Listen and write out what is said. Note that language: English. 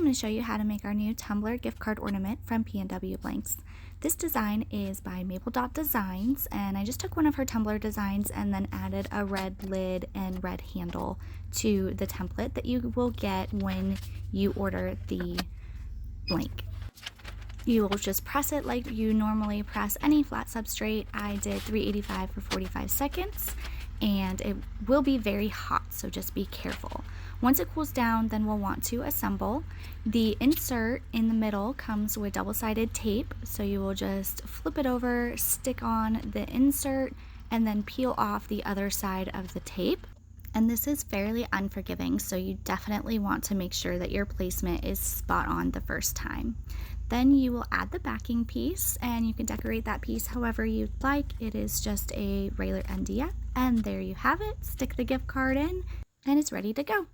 going to show you how to make our new tumbler gift card ornament from PNW blanks. This design is by Maple Dot Designs, and I just took one of her tumbler designs and then added a red lid and red handle to the template that you will get when you order the blank. You will just press it like you normally press any flat substrate. I did 385 for 45 seconds, and it will be very hot, so just be careful. Once it cools down, then we'll want to assemble. The insert in the middle comes with double-sided tape, so you will just flip it over, stick on the insert, and then peel off the other side of the tape. And this is fairly unforgiving, so you definitely want to make sure that your placement is spot on the first time. Then you will add the backing piece, and you can decorate that piece however you'd like. It is just a regular NDF, and there you have it. Stick the gift card in, and it's ready to go.